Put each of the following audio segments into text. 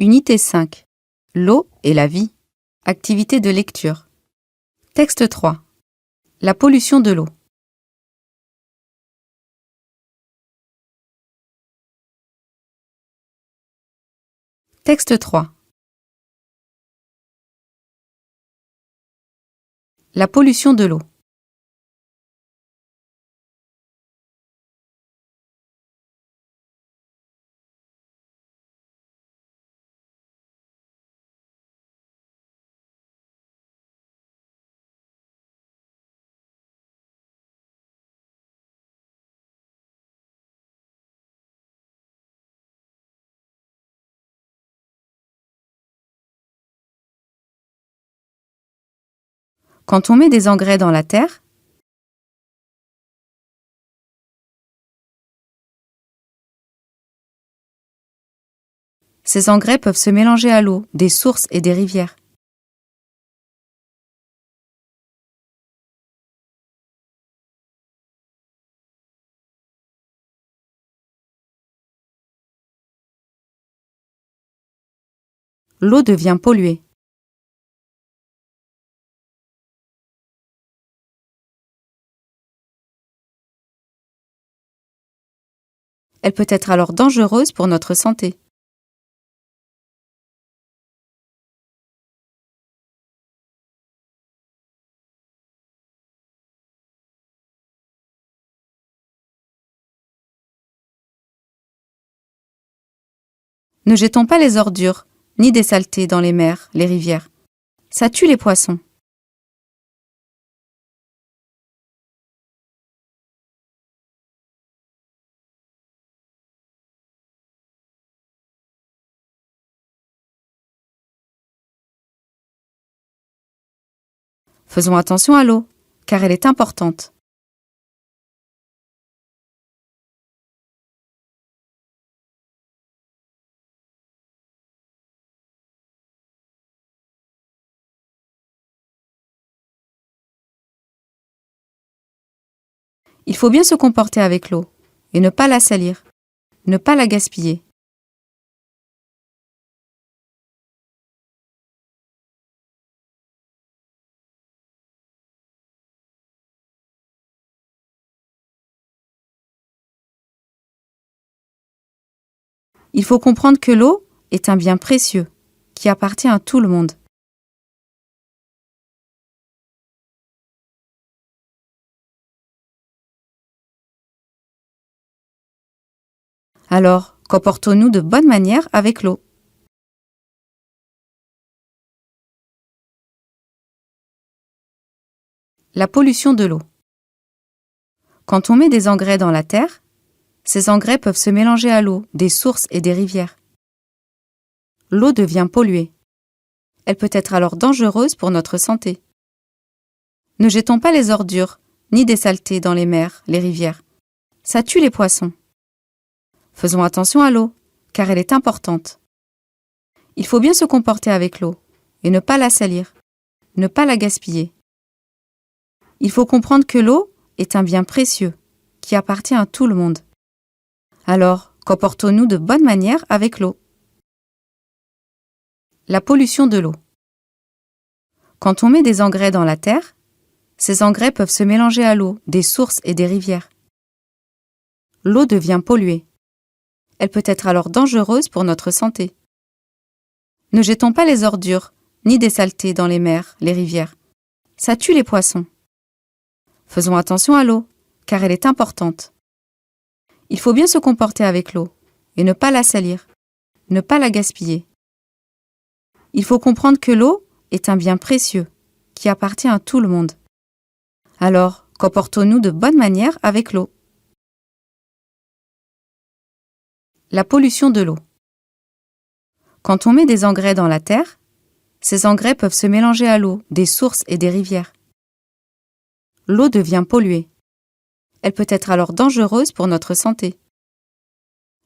Unité 5. L'eau et la vie. Activité de lecture. Texte 3. La pollution de l'eau. Texte 3. La pollution de l'eau. Quand on met des engrais dans la terre, ces engrais peuvent se mélanger à l'eau des sources et des rivières. L'eau devient polluée. Elle peut être alors dangereuse pour notre santé. Ne jetons pas les ordures, ni des saletés dans les mers, les rivières. Ça tue les poissons. Faisons attention à l'eau, car elle est importante. Il faut bien se comporter avec l'eau et ne pas la salir, ne pas la gaspiller. Il faut comprendre que l'eau est un bien précieux qui appartient à tout le monde. Alors, comportons-nous de bonne manière avec l'eau. La pollution de l'eau. Quand on met des engrais dans la terre, ces engrais peuvent se mélanger à l'eau des sources et des rivières. L'eau devient polluée. Elle peut être alors dangereuse pour notre santé. Ne jetons pas les ordures, ni des saletés dans les mers, les rivières. Ça tue les poissons. Faisons attention à l'eau, car elle est importante. Il faut bien se comporter avec l'eau et ne pas la salir, ne pas la gaspiller. Il faut comprendre que l'eau est un bien précieux qui appartient à tout le monde. Alors, comportons-nous de bonne manière avec l'eau. La pollution de l'eau. Quand on met des engrais dans la terre, ces engrais peuvent se mélanger à l'eau des sources et des rivières. L'eau devient polluée. Elle peut être alors dangereuse pour notre santé. Ne jetons pas les ordures, ni des saletés dans les mers, les rivières. Ça tue les poissons. Faisons attention à l'eau, car elle est importante. Il faut bien se comporter avec l'eau et ne pas la salir, ne pas la gaspiller. Il faut comprendre que l'eau est un bien précieux qui appartient à tout le monde. Alors, comportons-nous de bonne manière avec l'eau. La pollution de l'eau. Quand on met des engrais dans la terre, ces engrais peuvent se mélanger à l'eau des sources et des rivières. L'eau devient polluée. Elle peut être alors dangereuse pour notre santé.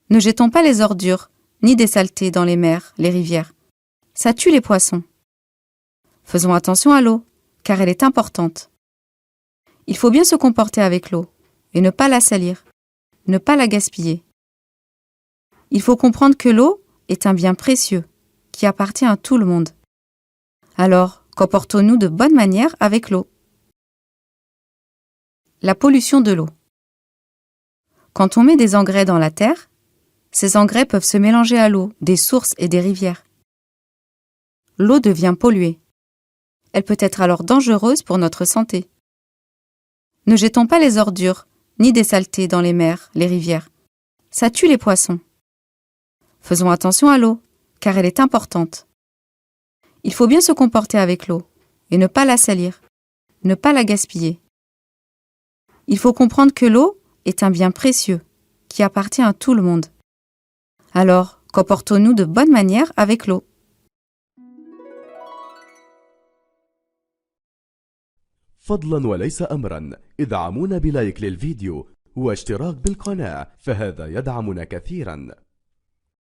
Ne jetons pas les ordures, ni des saletés dans les mers, les rivières. Ça tue les poissons. Faisons attention à l'eau, car elle est importante. Il faut bien se comporter avec l'eau et ne pas la salir, ne pas la gaspiller. Il faut comprendre que l'eau est un bien précieux qui appartient à tout le monde. Alors, comportons-nous de bonne manière avec l'eau. La pollution de l'eau. Quand on met des engrais dans la terre, ces engrais peuvent se mélanger à l'eau des sources et des rivières. L'eau devient polluée. Elle peut être alors dangereuse pour notre santé. Ne jetons pas les ordures, ni des saletés dans les mers, les rivières. Ça tue les poissons. Faisons attention à l'eau, car elle est importante. Il faut bien se comporter avec l'eau, et ne pas la salir, ne pas la gaspiller. Il faut comprendre que l'eau est un bien précieux, qui appartient à tout le monde. Alors, comportons-nous de bonne manière avec l'eau. فضلا وليس أمرا ادعمونا بلايك للفيديو واشتراك بالقناة، فهذا يدعمنا كثيرا.